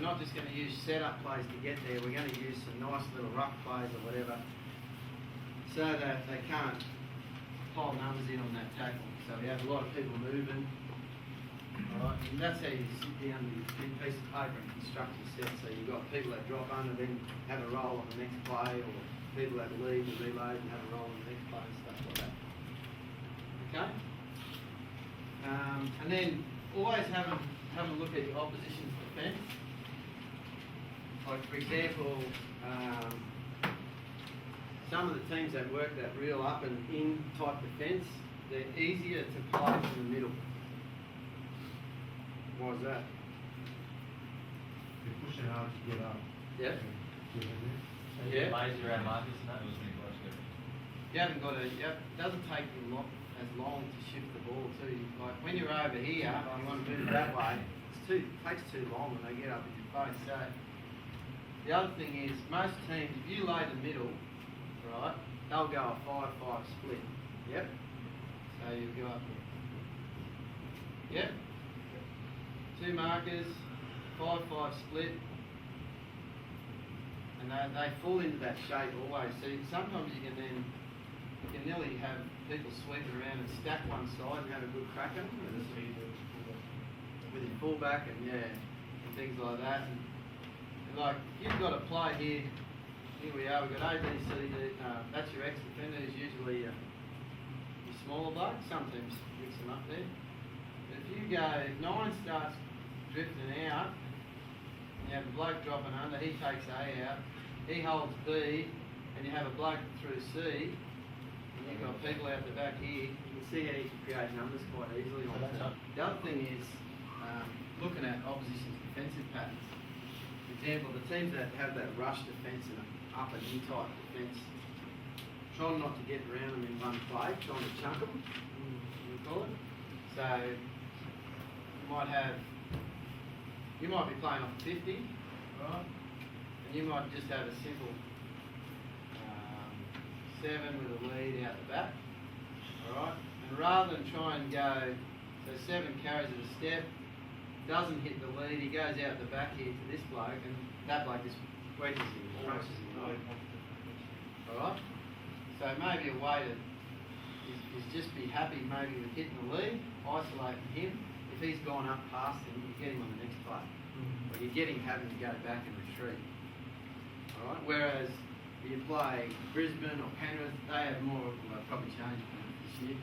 we're not just going to use setup plays to get there, we're going to use some nice little ruck plays or whatever, so that they can't pile numbers in on that tackle. So we have a lot of people moving. Alright, and that's how you sit down with a big piece of paper and construct your set. So you've got people that drop under, then have a roll on the next play, or people that lead and reload and have a roll on the next play and stuff like that. Okay? And then always have a look at your opposition's defence. Like for example, some of the teams that work that real up and in type defence, they're easier to play from the middle. Why is that? You're pushing hard to get up. Yeah. So Yeah. lazy around markers and that was me close to it. You haven't got to. It doesn't take you as long to shift the ball too. Like when you're over here, and you want to move it that way. It takes too long when they get up in your face. So the other thing is, most teams, if you lay the middle, right, they'll go a 5-5 split. Yep. So you go up here. Yep. 2 markers, 5-5 split, and they fall into that shape always. So sometimes you can nearly have people sweeping around and stack one side and have a good crack at them with your fullback and things like that. And like you've got a play here. Here we are. We've got A, B, C, D. That's your ex-defender. Who's usually your smaller bloke. Sometimes mix them up there. But if you go, if 9 starts drifting out, and you have a bloke dropping under, he takes A out, he holds B, and you have a bloke through C, and you've got people out the back here, you can see how you can create numbers quite easily on that. The other thing is looking at opposition's defensive patterns. For example, the teams that have that rush defence and up and in type defence, trying not to get around them in one play, trying to chunk them, we call it. So you might be playing off 50, right? And you might just have a simple 7 with a lead out the back, alright? And rather than try and go, so 7 carries it a step, doesn't hit the lead, he goes out the back here to this bloke, and that bloke just wedges him, crunches him, right? Alright? So maybe a way to is just be happy maybe with hitting the lead, isolating him. If he's gone up past him, you get him on the next play. Or you get him having to go back and retreat. Alright? Whereas you play Brisbane or Penrith, they have more, well, they've probably changed this year,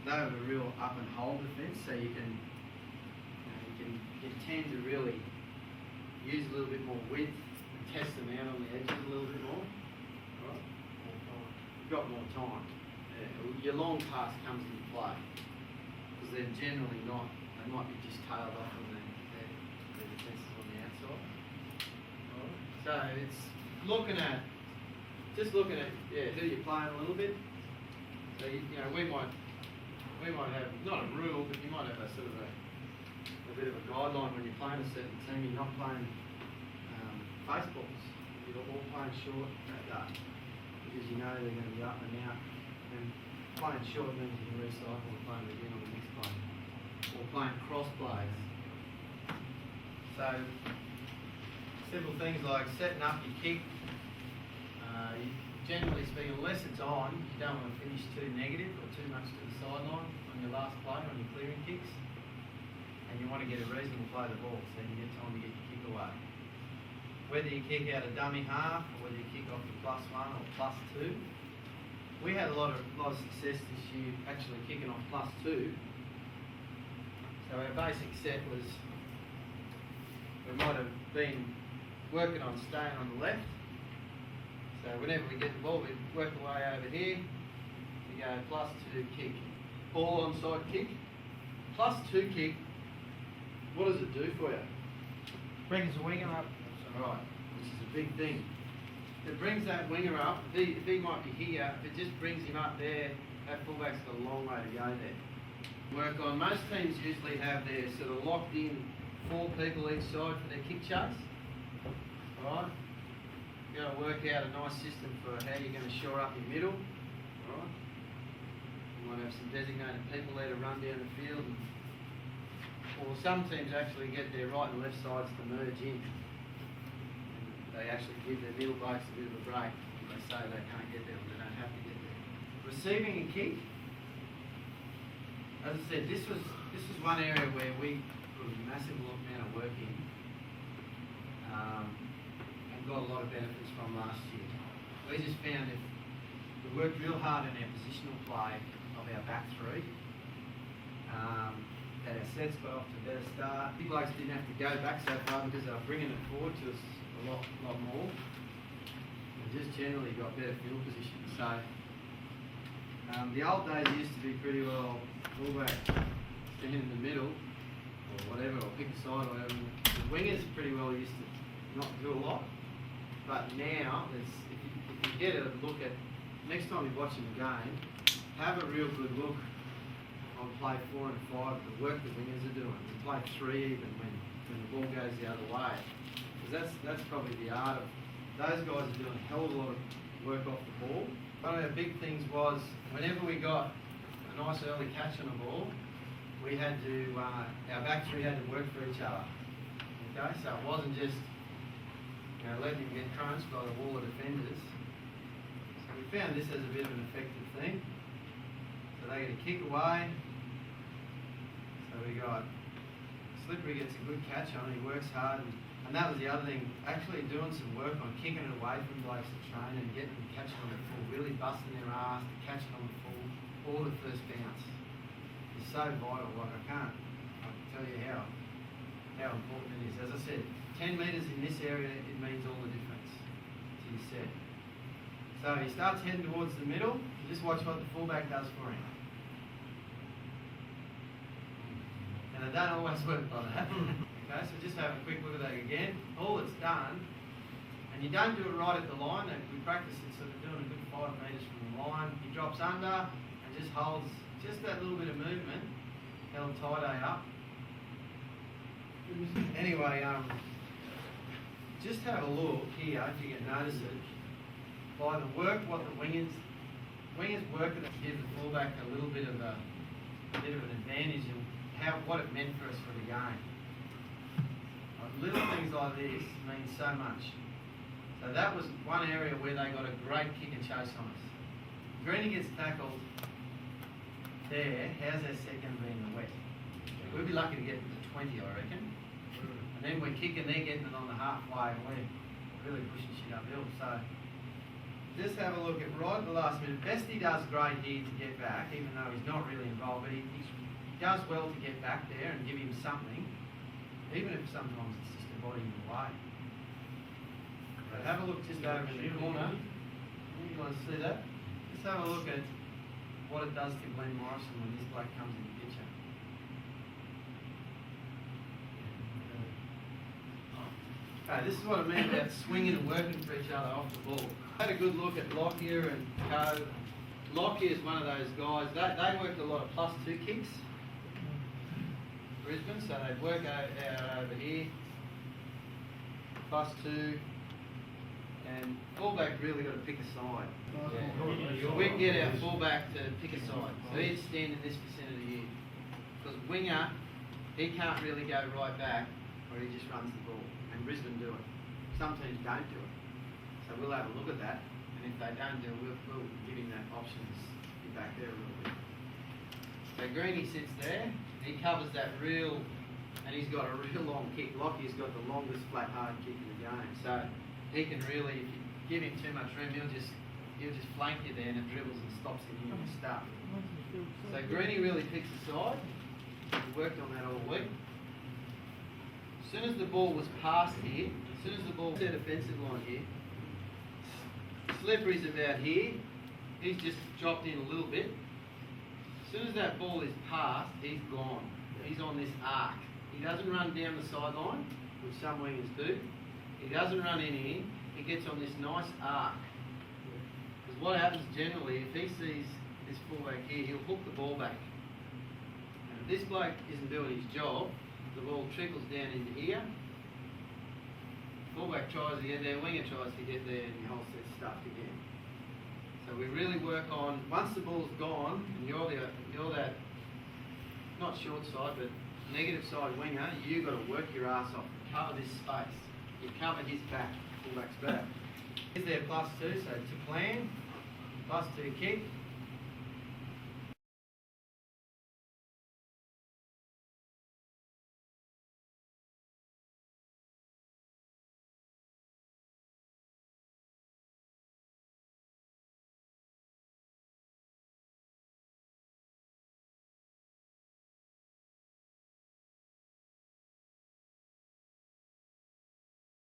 they have a real up and hold defence, so you tend to really use a little bit more width and test them out on the edges a little bit more. Alright? You've got more time. Your long pass comes into play because they're generally not. They might be just tailed off on their defences on the outside. Right. So it's looking at who you're playing a little bit. So we might have not a rule, but you might have a sort of a bit of a guideline when you're playing a certain team. You're not playing face balls. You're all playing short that day because you know they're going to be up and out. And playing short means you can recycle and play them again on the next play. Or playing cross plays. So, simple things like setting up your kick. Generally speaking, unless it's on, you don't want to finish too negative or too much to the sideline on your last play, on your clearing kicks. And you want to get a reasonable play of the ball so you get time to get your kick away. Whether you kick out a dummy half or whether you kick off the +1 or +2. We had a lot of success this year actually kicking off +2. So our basic set was, we might have been working on staying on the left. So whenever we get the ball, we work away over here. We go +2 kick, ball onside kick. +2 kick, what does it do for you? Brings the winger up. Right, which is a big thing. It brings that winger up. If he might be here, if it just brings him up there, that fullback's got a long way to go there. Work on. Most teams usually have their sort of locked in 4 people each side for their kick chase. Alright? You've got to work out a nice system for how you're going to shore up your middle. Alright? You might have some designated people there to run down the field. Or some teams actually get their right and left sides to merge in. they actually give their middle blokes a bit of a break. They say they can't get there, or they don't have to get there. Receiving a kick, as I said, this was one area where we put a massive amount of work in, and got a lot of benefits from last year. We just found if we worked real hard in our positional play of our back three, that our sets got off to a better start. Big blokes didn't have to go back so far because they were bringing it forward to us a lot more. And just generally got better field position. So the old days used to be pretty well fullback, stand in the middle or whatever, or pick a side or whatever. The wingers pretty well used to not do a lot. But now, if you get a look at, next time you're watching the game, have a real good look on play 4 and 5, the work the wingers are doing. And play 3 even when the ball goes the other way. Because that's probably the art of, those guys are doing a hell of a lot of work off the ball. One of our big things was, whenever we got a nice early catch on the ball, we had to, our back three had to work for each other. Okay, so it wasn't just, letting them get crunched by the wall of defenders. So we found this as a bit of an effective thing. So they get a kick away. So we got Slippery gets a good catch on, he works hard, and that was the other thing, actually doing some work on kicking it away from blokes to train and getting them catching on the full, really busting their ass, catching on the full, or the first bounce. It's so vital, like I can tell you how important it is. As I said, 10 metres in this area, it means all the difference to your set. So he starts heading towards the middle, you just watch what the fullback does for him. And it don't always work like that. Okay, so just have a quick look at that again. All it's done, and you don't do it right at the line, we practice it sort of doing a good 5 metres from the line. He drops under and just holds just that little bit of movement, held tight up. Anyway, just have a look here if you can notice it. By the work, what the wingers work at, give the fullback a little bit of an advantage in what it meant for us for the game. Little things like this mean so much. So that was one area where they got a great kick and chase on us. Greenie gets tackled there. How's our second being the wet? We'd be lucky to get to 20, I reckon. And then we're kicking, they're getting it on the halfway, and we're really pushing shit uphill. So just have a look at right at the last minute. Bestie does great here to get back, even though he's not really involved, but he does well to get back there and give him something, even if sometimes it's just a body in the way. But have a look just over in the corner. You want to see that? Just have a look at what it does to Glenn Morrison when this bloke comes in the picture. Okay, this is what I mean about swinging and working for each other off the ball. I had a good look at Lockyer and Co. Lockyer is one of those guys, they worked a lot of +2 kicks. Brisbane, so they'd work out over here, +2, and fullback really got to pick a side. Yeah. We can get our fullback to pick a side, so he'd stand in this vicinity here. Because winger, he can't really go right back, or he just runs the ball, and Brisbane do it. Some teams don't do it, so we'll have a look at that, and if they don't do it, we'll give him that option to be back there a little bit. So Greenie sits there, he covers that real, and he's got a real long kick. Lockie's got the longest flat hard kick in the game. So he can really, if you give him too much room, he'll just flank you there and it dribbles and stops him in your stuff. So Greenie really picks the side. We worked on that all week. As soon as the ball was passed here, as soon as the ball was at defensive line here, Slippery's about here. He's just dropped in a little bit. As soon as that ball is passed, he's gone. He's on this arc. He doesn't run down the sideline, which some wingers do. He doesn't run in here. He gets on this nice arc. Because what happens generally, if he sees this fullback here, he'll hook the ball back. And if this bloke isn't doing his job, the ball trickles down into here. Fullback tries to get there, winger tries to get there, and your whole set's stuffed again. So we really work on, once the ball's gone, and you're that, not short side, but negative side winger, you've got to work your ass off, cover this space. You cover his back. fullback's back. Is there +2, so to plan, +2 kick,